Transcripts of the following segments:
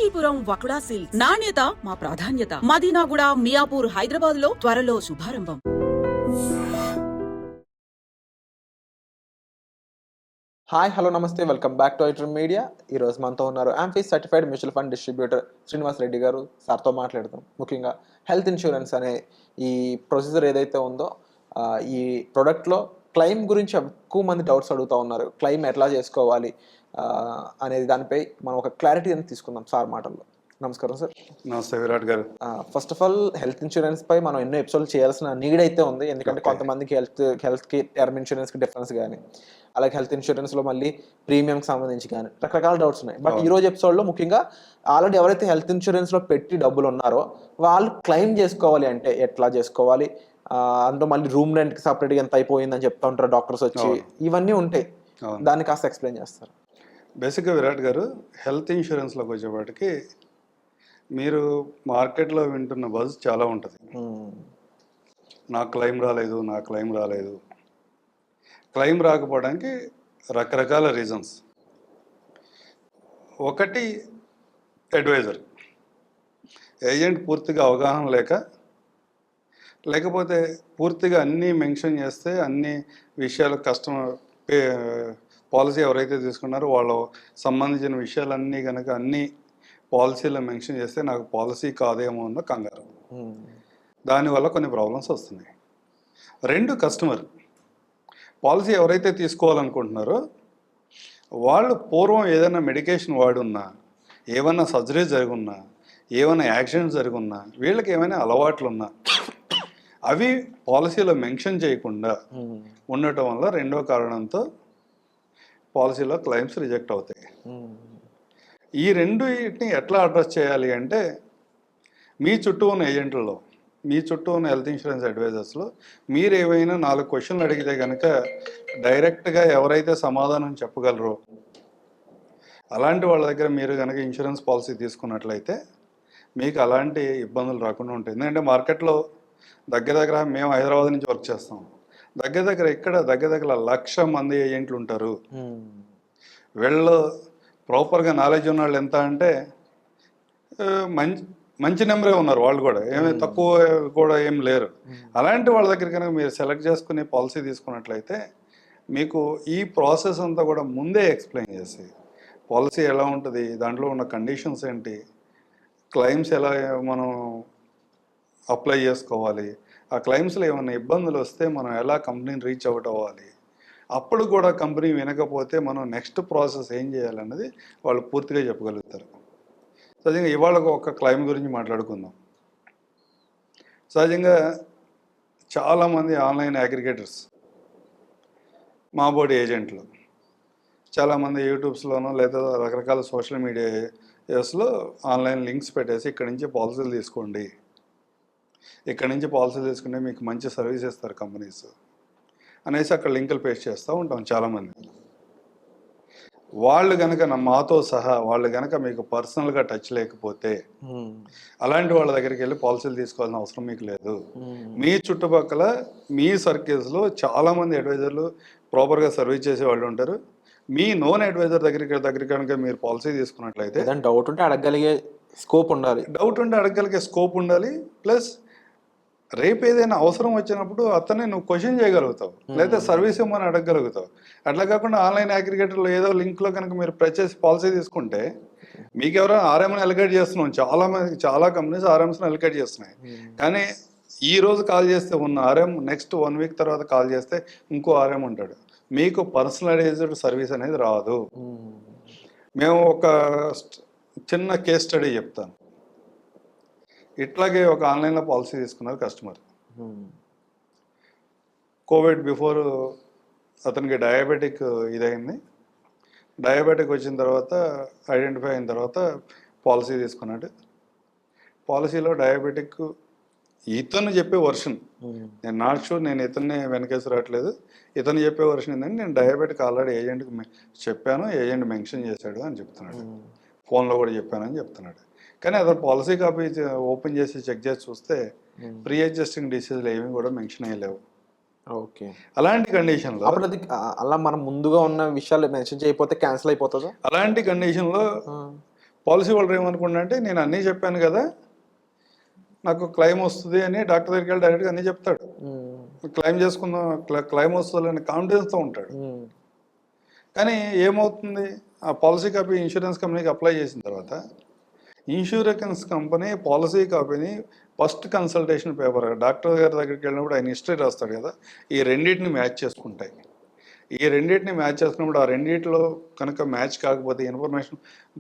Kanchipuram వకుడా silks నాణ్యత మా ప్రాధాన్యత. మదీనాగూడ, మియాపూర్, హైదరాబాద్ లో త్వరలో శుభారంభం. హాయ్, హలో, నమస్తే, welcome back to iter media. ఈరోజు మనతో ఉన్నారు amphi certified mutual fund distributor Srinivas Reddy గారు. సార్తో మాట్లాడదాం. ముఖ్యంగా హెల్త్ ఇన్సూరెన్స్ అనే ఈ ప్రొసీజర్ ఏదైతే ఉందో, ఈ ప్రోడక్ట్లో క్లెయిమ్ గురించి ఎక్కువ మంది డౌట్స్ అడుగుతూ ఉన్నారు. క్లెయిమ్ ఎట్లా చేసుకోవాలి అనేది దానిపై మనం ఒక క్లారిటీ అనేది తీసుకుందాం సార్ మాటల్లో. నమస్కారం సార్. నమస్తే Virat garu. First of all, health insurance పై మనం ఎన్నో ఎపిసోడ్లు చేయాల్సిన నీడ్ అయితే ఉంది. ఎందుకంటే కొంతమందికి హెల్త్కి టర్మ్ ఇన్సూరెన్స్కి డిఫరెన్స్ కానీ, అలాగే హెల్త్ ఇన్సూరెన్స్లో మళ్ళీ ప్రీమియంకి సంబంధించి కానీ రకరకాల డౌట్స్ ఉన్నాయి. బట్ ఈరోజు ఎపిసోడ్లో ముఖ్యంగా ఆల్రెడీ ఎవరైతే హెల్త్ ఇన్సూరెన్స్లో పెట్టి డబ్బులు ఉన్నారో వాళ్ళు క్లెయిమ్ చేసుకోవాలి అంటే ఎట్లా చేసుకోవాలి, అందులో మళ్ళీ రూమ్ రెంట్కి సపరేట్గా ఎంత అయిపోయిందని చెప్తా ఉంటారు డాక్టర్స్ వచ్చి, ఇవన్నీ ఉంటాయి. దాన్ని కాస్త ఎక్స్ప్లెయిన్ చేస్తారు. బేసిక్గా విరాట్ గారు, హెల్త్ ఇన్సూరెన్స్లోకి వచ్చేప్పటికి మీరు మార్కెట్లో వింటున్న బజ్ చాలా ఉంటుంది. నాకు క్లెయిమ్ రాలేదు, నాకు క్లెయిమ్ రాలేదు. క్లెయిమ్ రాకపోవడానికి రకరకాల రీజన్స్. ఒకటి, అడ్వైజర్ ఏజెంట్ పూర్తిగా అవగాహన లేకపోతే పూర్తిగా అన్నీ మెన్షన్ చేస్తే అన్ని విషయాలు కస్టమర్ పాలసీ ఎవరైతే తీసుకున్నారో వాళ్ళ సంబంధించిన విషయాలన్నీ కనుక అన్నీ పాలసీలో మెన్షన్ చేస్తే నాకు పాలసీ కాదేమో అన్న కంగారు. దానివల్ల కొన్ని ప్రాబ్లమ్స్ వస్తున్నాయి. రెండు, కస్టమర్ పాలసీ ఎవరైతే తీసుకోవాలనుకుంటున్నారో వాళ్ళు పూర్వం ఏదైనా మెడికేషన్ వాడున్నా, ఏమైనా సర్జరీ జరుగున్నా, ఏమైనా యాక్సిడెంట్ జరుగున్నా, వీళ్ళకి ఏమైనా అలవాట్లు ఉన్నా అవి పాలసీలో మెన్షన్ చేయకుండా ఉండటం వల్ల రెండో కారణంతో పాలసీలో క్లెయిమ్స్ రిజెక్ట్ అవుతాయి. ఈ రెండుని ఎట్లా అడ్రస్ చేయాలి అంటే, మీ చుట్టూ ఉన్న ఏజెంట్లలో, మీ చుట్టూ ఉన్న హెల్త్ ఇన్సూరెన్స్ అడ్వైజర్స్లో మీరు ఏవైనా 4 క్వశ్చన్లు అడిగితే కనుక డైరెక్ట్గా ఎవరైతే సమాధానం చెప్పగలరో అలాంటి వాళ్ళ దగ్గర మీరు కనుక ఇన్సూరెన్స్ పాలసీ తీసుకున్నట్లయితే మీకు అలాంటి ఇబ్బందులు రాకుండా ఉంటాయి. ఎందుకంటే మార్కెట్లో దగ్గర మేము హైదరాబాద్ నుంచి వర్క్ చేస్తాం. ఇక్కడ దగ్గర 1,00,000 మంది ఏజెంట్లు ఉంటారు. వీళ్ళు ప్రాపర్గా నాలెడ్జ్ ఉన్న వాళ్ళు ఎంత అంటే మంచి నెంబరే ఉన్నారు. వాళ్ళు కూడా ఏమి తక్కువ కూడా ఏం లేరు. అలాంటి వాళ్ళ దగ్గర కనుక మీరు సెలెక్ట్ చేసుకుని పాలసీ తీసుకున్నట్లయితే మీకు ఈ ప్రాసెస్ అంతా కూడా ముందే ఎక్స్ప్లెయిన్ చేసి, పాలసీ ఎలా ఉంటుంది, దాంట్లో ఉన్న కండిషన్స్ ఏంటి, క్లెయిమ్స్ ఎలా మనం అప్లై చేసుకోవాలి, ఆ క్లెయిమ్స్లో ఏమైనా ఇబ్బందులు వస్తే మనం ఎలా కంపెనీని రీచ్ అవుట్ అవ్వాలి, అప్పుడు కూడా కంపెనీ వినకపోతే మనం నెక్స్ట్ ప్రాసెస్ ఏం చేయాలన్నది వాళ్ళు పూర్తిగా చెప్పగలుగుతారు. సహజంగా ఇవాళ ఒక క్లెయిమ్ గురించి మాట్లాడుకుందాం. సహజంగా చాలామంది ఆన్లైన్ అగ్రిగేటర్స్, మా బోర్డు ఏజెంట్లు చాలామంది యూట్యూబ్స్లోనో లేదా రకరకాల సోషల్ మీడియాస్లో ఆన్లైన్ లింక్స్ పెట్టేసి ఇక్కడి నుంచి పాలసీలు తీసుకోండి, ఇక్కడి నుంచి పాలసీలు తీసుకుంటే మీకు మంచి సర్వీస్ ఇస్తారు కంపెనీస్ అనేసి అక్కడ లింకులు పేస్ట్ చేస్తూ ఉంటాం చాలామంది. వాళ్ళు కనుక మాతో సహా వాళ్ళు కనుక మీకు పర్సనల్గా టచ్ లేకపోతే అలాంటి వాళ్ళ దగ్గరికి వెళ్ళి పాలసీలు తీసుకోవాల్సిన అవసరం మీకు లేదు. మీ చుట్టుపక్కల మీ సర్కిల్స్లో చాలామంది అడ్వైజర్లు ప్రాపర్గా సర్వీస్ చేసే వాళ్ళు ఉంటారు. మీ నోన్ అడ్వైజర్ దగ్గర కనుక మీరు పాలసీ తీసుకున్నట్లయితే డౌట్ ఉంటే అడగగలిగే స్కోప్ ఉండాలి. ప్లస్ రేపు ఏదైనా అవసరం వచ్చినప్పుడు అతన్ని నువ్వు క్వశ్చన్ చేయగలుగుతావు, లేదా సర్వీస్ ఇవ్వమని అడగగలుగుతావు. అట్లా కాకుండా ఆన్లైన్ అగ్రిగేటర్లో ఏదో లింక్లో కనుక మీరు ప్రెస్ చేసి పాలసీ తీసుకుంటే మీకు ఎవరో ఆర్ఎంని అలికేట్ చేస్తున్నాం. చాలా కంపెనీస్ ఆర్ఎంస్ని అలికేట్ చేస్తున్నాయి. కానీ ఈ రోజు కాల్ చేస్తే ఉన్న ఆర్ఎం నెక్స్ట్ 1 వీక్ తర్వాత కాల్ చేస్తే ఇంకో ఆర్ఎం ఉంటాడు. మీకు పర్సనలైజ్డ్ సర్వీస్ అనేది రాదు. మేము ఒక చిన్న కేస్ స్టడీ చెప్తాను. ఇట్లాగే ఒక ఆన్లైన్లో పాలసీ తీసుకున్నారు కస్టమర్. కోవిడ్ బిఫోర్ అతనికి డయాబెటిక్ ఇదైంది. డయాబెటిక్ వచ్చిన తర్వాత ఐడెంటిఫై అయిన తర్వాత పాలసీ తీసుకున్నాడు. పాలసీలో డయాబెటిక్ ఇతను చెప్పే వర్షన్, నేను నాట్ షూర్, నేను ఇతన్ని వెనకేసి రావట్లేదు, ఇతను చెప్పే వర్షన్ ఏంటంటే నేను డయాబెటిక్ ఆల్రెడీ ఏజెంట్కి చెప్పాను, ఏజెంట్ మెన్షన్ చేశాడు అని చెప్తున్నాడు, ఫోన్లో కూడా చెప్పానని చెప్తున్నాడు. కానీ అతను పాలసీ కాపీ ఓపెన్ చేసి చెక్ చేసి చూస్తే ప్రీ ఎగ్జిస్టింగ్ డిసీజులు ఏమి కూడా మెన్షన్ అయ్యలేవు. ఓకే, అలాంటి కండిషన్లో అలా మనం ముందుగా ఉన్న విషయాలు మెన్షన్ చేయకపోతే క్యాన్సిల్ అయిపోతుందా? అలాంటి కండిషన్లో పాలసీ హోల్డర్ ఏమనుకుంటే నేను అన్నీ చెప్పాను కదా, నాకు క్లెయిమ్ వస్తుంది అని డాక్టర్ దగ్గరికి వెళ్ళి డైరెక్ట్గా అన్నీ చెప్తాడు. క్లెయిమ్ చేసుకుందాం, క్లెయిమ్ వస్తుందని కాన్ఫిడెన్స్తో ఉంటాడు. కానీ ఏమవుతుంది, ఆ పాలసీ కాపీ ఇన్సూరెన్స్ కంపెనీకి అప్లై చేసిన తర్వాత ఇన్సూరెన్స్ కంపెనీ పాలసీ కాపీని ఫస్ట్ కన్సల్టేషన్ పేపర్ డాక్టర్ గారి దగ్గరికి వెళ్ళినప్పుడు ఆయన హిస్టరీ రాస్తాడు కదా, ఈ రెండింటిని మ్యాచ్ చేసుకుంటాయి. ఈ రెండింటిని మ్యాచ్ చేసుకున్నప్పుడు ఆ రెండింటిలో కనుక మ్యాచ్ కాకపోతే, ఇన్ఫర్మేషన్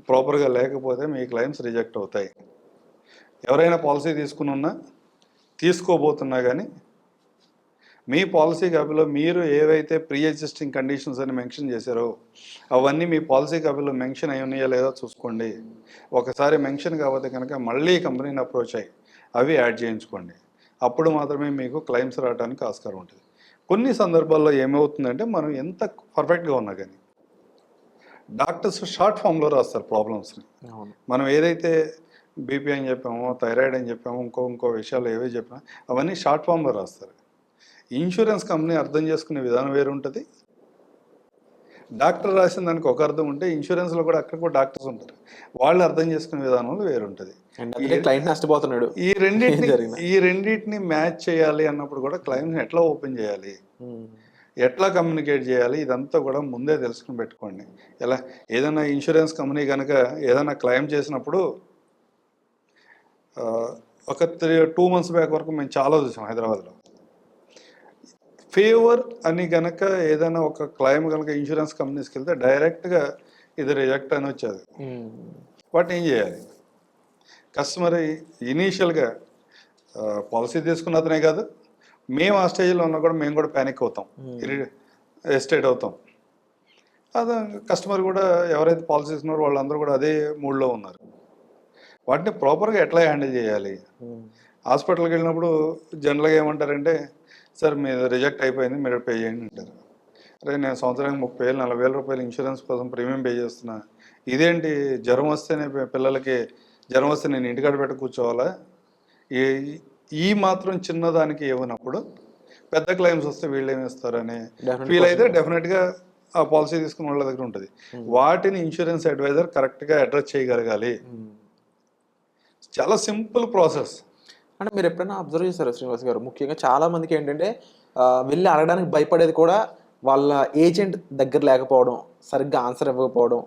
ప్రాపర్గా లేకపోతే మీ క్లెయిమ్స్ రిజెక్ట్ అవుతాయి. ఎవరైనా పాలసీ తీసుకోబోతున్నా కానీ మీ పాలసీ కాపీలో మీరు ఏవైతే ప్రీ ఎగ్జిస్టింగ్ కండిషన్స్ అని మెన్షన్ చేశారో అవన్నీ మీ పాలసీ కాపీలో మెన్షన్ అయి ఉన్నాయా లేదా చూసుకోండి. ఒకసారి మెన్షన్ కాకపోతే కనుక మళ్ళీ కంపెనీని అప్రోచ్ అయ్యి అవి యాడ్ చేయించుకోండి. అప్పుడు మాత్రమే మీకు క్లెయిమ్స్ రావడానికి ఆస్కారం ఉంటుంది. కొన్ని సందర్భాల్లో ఏమవుతుందంటే మనం ఎంత పర్ఫెక్ట్గా ఉన్నా కానీ డాక్టర్స్ షార్ట్ ఫామ్లో రాస్తారు ప్రాబ్లమ్స్ని. మనం ఏదైతే బీపీ అని చెప్పామో, థైరాయిడ్ అని చెప్పామో, ఇంకో విషయాలు ఏవే చెప్పినా అవన్నీ షార్ట్ ఫామ్లో రాస్తారు. ఇన్సూరెన్స్ కంపెనీ అర్థం చేసుకునే విధానం వేరు ఉంటుంది. డాక్టర్ రాసిన దానికి ఒక అర్థం ఉంటే ఇన్సూరెన్స్లో కూడా అక్కడ కూడా డాక్టర్స్ ఉంటారు, వాళ్ళు అర్థం చేసుకునే విధానంలో వేరు ఉంటుంది. క్లయింట్ నష్టపోతున్నాడు. ఈ రెండింటిని మ్యాచ్ చేయాలి అన్నప్పుడు కూడా క్లెయిమ్ని ఎట్లా ఓపెన్ చేయాలి, ఎట్లా కమ్యూనికేట్ చేయాలి, ఇదంతా కూడా ముందే తెలుసుకుని పెట్టుకోండి. ఎలా ఏదైనా ఇన్సూరెన్స్ కంపెనీ కనుక ఏదైనా క్లెయిమ్ చేసినప్పుడు ఒక 2 months బ్యాక్ వరకు మేము చాలా చూసాం హైదరాబాద్లో. ఫేవర్ అని కనుక ఏదైనా ఒక క్లెయిమ్ కనుక ఇన్సూరెన్స్ కంపెనీస్కి వెళ్తే డైరెక్ట్గా ఇది రిజెక్ట్ అని వచ్చేది. వాటిని ఏం చేయాలి, కస్టమర్ ఇనీషియల్గా పాలసీ తీసుకున్న అతనే కాదు, మేము ఆ స్టేజ్లో ఉన్నా కూడా మేము కూడా ప్యానిక్ అవుతాం, ఎస్టేట్ అవుతాం. అదే కస్టమర్ కూడా ఎవరైతే పాలసీ తీసుకున్నారో వాళ్ళందరూ కూడా అదే మూడ్లో ఉన్నారు. వాటిని ప్రాపర్గా ఎట్లా హ్యాండిల్ చేయాలి. హాస్పిటల్కి వెళ్ళినప్పుడు జనరల్గా ఏమంటారంటే, సార్ మీరు రిజెక్ట్ అయిపోయింది, మీరు పే చేయండి అంటారు. అరే నేను సంవత్సరానికి 30,000 40,000 రూపాయలు ఇన్సూరెన్స్ కోసం ప్రీమియం పే చేస్తున్నా, ఇదేంటి జ్వరం వస్తేనే పిల్లలకి జ్వరం వస్తే నేను ఇంటికాడ పెట్టి కూర్చోవాలా, ఈ మాత్రం చిన్నదానికి ఇవ్వనప్పుడు పెద్ద క్లెయిమ్స్ వస్తే వీళ్ళు ఏమి ఇస్తారని ఫీల్ అయితే డెఫినెట్గా ఆ పాలసీ తీసుకున్న వాళ్ళ దగ్గర ఉంటుంది. వాటిని ఇన్సూరెన్స్ అడ్వైజర్ కరెక్ట్గా అడ్రస్ చేయగలగాలి. చాలా సింపుల్ ప్రాసెస్. అంటే మీరు ఎప్పుడైనా అబ్జర్వ్ చేశారు శ్రీనివాస్ గారు, ముఖ్యంగా చాలా మందికి ఏంటంటే వెళ్ళి అడగడానికి భయపడేది కూడా వాళ్ళ ఏజెంట్ దగ్గర లేకపోవడం, సరిగ్గా ఆన్సర్ ఇవ్వకపోవడం,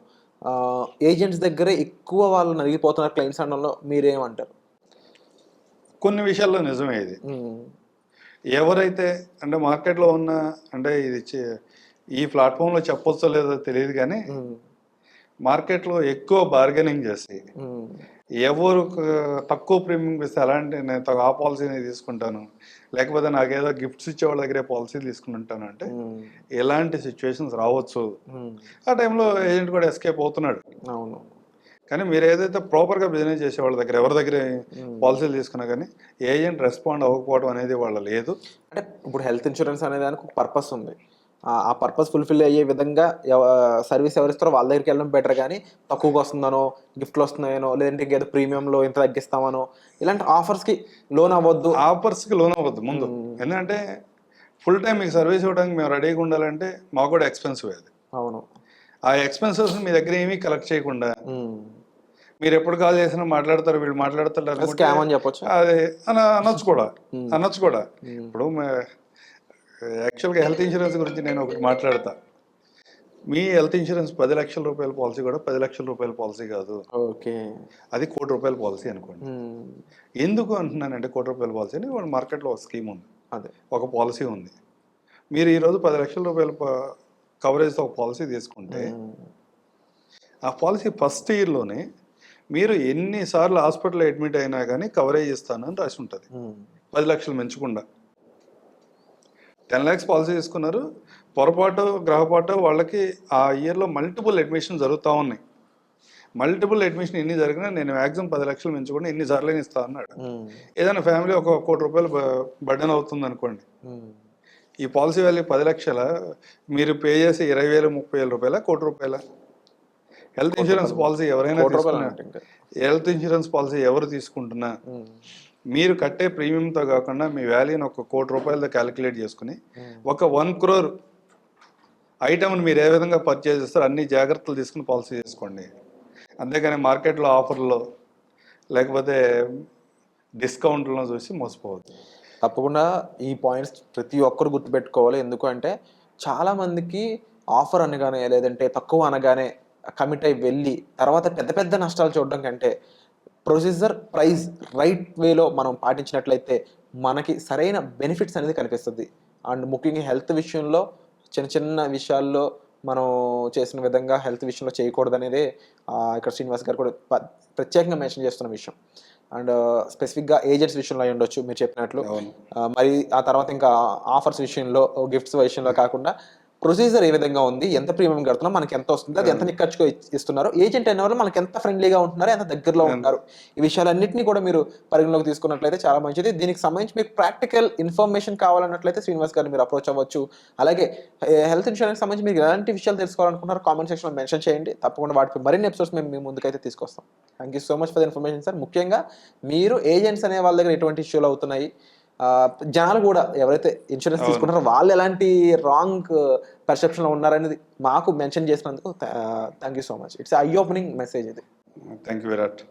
ఏజెంట్స్ దగ్గర ఎక్కువ వాళ్ళు నలిగిపోతున్నారు క్లెయిమ్స్ అనడంలో మీరేమంటారు? కొన్ని విషయాల్లో నిజమే ఇది. ఎవరైతే అంటే మార్కెట్లో ఉన్న అంటే ఇది ఈ ప్లాట్ఫామ్లో చెప్పొచ్చో లేదో తెలియదు కానీ మార్కెట్లో ఎక్కువ బార్గెనింగ్ చేసి ఎవరు తక్కువ ప్రీమియం ఇస్తే అలాంటి నేను ఆ పాలసీని తీసుకుంటాను, లేకపోతే నాకేదో గిఫ్ట్స్ ఇచ్చే వాళ్ళ దగ్గరే పాలసీ తీసుకుంటాను అంటే ఎలాంటి సిచ్యువేషన్స్ రావచ్చు. ఆ టైంలో ఏజెంట్ కూడా ఎస్కేప్ అవుతున్నాడు. అవును. కానీ మీరు ఏదైతే ప్రాపర్గా బిజినెస్ చేసే వాళ్ళ దగ్గర ఎవరి దగ్గర పాలసీలు తీసుకున్నా కానీ ఏజెంట్ రెస్పాండ్ అవ్వకపోవడం అనేది వాళ్ళ లేదు. అంటే ఇప్పుడు హెల్త్ ఇన్సూరెన్స్ అనే దానికి ఒక పర్పస్ ఉంది. ఆ పర్పస్ ఫుల్ఫిల్ అయ్యే విధంగా సర్వీస్ ఎవరిస్తారో వాళ్ళ దగ్గరికి వెళ్ళడం బెటర్. కానీ తక్కువగా వస్తుందనో, గిఫ్ట్లు వస్తున్నాయనో, లేదంటే ఇంకేదో ప్రీమియంలో ఇంత తగ్గిస్తామనో ఇలాంటి ఆఫర్స్కి లోన్ అవ్వద్దు. ముందు ఎందుకంటే ఫుల్ టైం మీకు సర్వీస్ ఇవ్వడానికి మేము రెడీగా ఉండాలంటే మాకు కూడా ఎక్స్పెన్సివ్ అది. అవును. ఆ ఎక్స్పెన్సెస్ మీ దగ్గర ఏమీ కలెక్ట్ చేయకుండా మీరు ఎప్పుడు కాల్ చేసినా మాట్లాడతారు, వీళ్ళు మాట్లాడతారు స్కామ్ అని చెప్పొచ్చు. అదే అనొచ్చు కూడా. ఇప్పుడు యాక్చువల్గా హెల్త్ ఇన్సూరెన్స్ గురించి నేను ఒకటి మాట్లాడతా. మీ హెల్త్ ఇన్సూరెన్స్ 10 లక్షల రూపాయల పాలసీ కూడా 10 లక్షల రూపాయల పాలసీ కాదు. ఓకే. అది 1 కోటి రూపాయల పాలసీ అనుకోండి. ఎందుకు అంటున్నానంటే 1 కోటి రూపాయల పాలసీ అని వాళ్ళ మార్కెట్లో ఒక స్కీమ్ ఉంది, అదే ఒక పాలసీ ఉంది. మీరు ఈరోజు 10 లక్షల రూపాయల కవరేజ్తో ఒక పాలసీ తీసుకుంటే ఆ పాలసీ ఫస్ట్ ఇయర్లోనే మీరు ఎన్నిసార్లు హాస్పిటల్లో అడ్మిట్ అయినా కానీ కవరేజ్ ఇస్తాను అని రాసి ఉంటుంది. 10 లక్షలు మెచ్చకుండా 10 lakhs పాలసీ తీసుకున్నారు, పొరపాటు గ్రహపాటు వాళ్ళకి ఆ ఇయర్లో మల్టిపుల్ అడ్మిషన్ జరుగుతూ ఉన్నాయి. మల్టిపుల్ అడ్మిషన్ ఎన్ని జరిగినా నేను మ్యాక్సిమం 10 లక్షలు పెంచుకుంటే ఎన్నిసార్లు ఇస్తా అన్నాడు. ఏదైనా ఫ్యామిలీ ఒక 1 కోటి రూపాయలు బర్డెన్ అవుతుంది అనుకోండి, ఈ పాలసీ వాల్యూ 10 లక్షల, మీరు పే చేసే 20,000 30,000 రూపాయల 1 కోటి రూపాయల. హెల్త్ ఇన్సూరెన్స్ పాలసీ ఎవరైనా హెల్త్ ఇన్సూరెన్స్ పాలసీ ఎవరు తీసుకుంటున్నా మీరు కట్టే ప్రీమియంతో కాకుండా మీ వాల్యూని 1 కోటి రూపాయలతో క్యాలిక్యులేట్ చేసుకుని ఒక 1 crore ఐటమ్ని మీరు ఏ విధంగా పర్చేజ్ చేస్తారో అన్ని జాగ్రత్తలు తీసుకుని పాలసీ చేసుకోండి. అంతేగాని మార్కెట్లో ఆఫర్లో లేకపోతే డిస్కౌంట్లో చూసి మోసపోవద్దు. తప్పకుండా ఈ పాయింట్స్ ప్రతి ఒక్కరు గుర్తుపెట్టుకోవాలి. ఎందుకంటే చాలామందికి ఆఫర్ అనగానే లేదంటే తక్కువ అనగానే కమిట్ అయి వెళ్ళి తర్వాత పెద్ద పెద్ద నష్టాలు చూడడం కంటే ప్రొసీజర్ ప్రైస్ రైట్ వేలో మనం పాటించినట్లయితే మనకి సరైన బెనిఫిట్స్ అనేది కనిపిస్తుంది. అండ్ ముఖ్యంగా హెల్త్ విషయంలో చిన్న చిన్న విషయాల్లో మనం చేసిన విధంగా హెల్త్ విషయంలో చేయకూడదు అనేది ఇక్కడ శ్రీనివాస్ గారు కూడా ప్రత్యేకంగా మెన్షన్ చేస్తున్న విషయం. అండ్ స్పెసిఫిక్గా ఏజెంట్స్ విషయంలో అయి ఉండొచ్చు మీరు చెప్పినట్లు. మరి ఆ తర్వాత ఇంకా ఆఫర్స్ విషయంలో గిఫ్ట్స్ విషయంలో కాకుండా ప్రొసీజర్ ఏ విధంగా ఉంది, ఎంత ప్రీమియం కడుతున్నాం, మనకి ఎంత వస్తుంది, అది ఎంత నిక్కచ్చుగా ఇస్తున్నారు, ఏజెంట్ అయిన వాళ్ళు మనకి ఎంత ఫ్రెండ్లీగా ఉంటున్నారు, ఎంత దగ్గరలో ఉంటారు, ఈ విషయాలన్నింటినీ కూడా మీరు పరిగణలోకి తీసుకున్నట్లయితే చాలా మంచిది. దీనికి సంబంధించి మీకు ప్రాక్టికల్ ఇన్ఫర్మేషన్ కావాలన్నట్లయితే శ్రీనివాస్ గారిని మీరు అప్రోచ్ అవ్వచ్చు. అలాగే హెల్త్ ఇన్సూరెన్స్ సంబంధించి మీరు ఎలాంటి విషయాలు తెలుసుకోవాలనుకుంటున్నారు కామెంట్ సెక్షన్లో మెన్షన్ చేయండి. తప్పకుండా వాటికి మరిన్ని ఎపిసోడ్స్ మేము మీ ముందుకైతే తీసుకొస్తాం. Thank you so much for the information sir. ముఖ్యంగా మీరు ఏజెంట్స్ అనే వాళ్ళ దగ్గర ఎటువంటి ఇష్యూలు అవుతున్నాయి, జనాలు కూడా ఎవరైతే ఇన్సూరెన్స్ తీసుకుంటారో వాళ్ళు ఎలాంటి రాంగ్ పర్సెప్షన్లో ఉన్నారనేది మాకు మెన్షన్ చేసినందుకు thank you so much. It's eye opening message ఇది. Thank you Virat.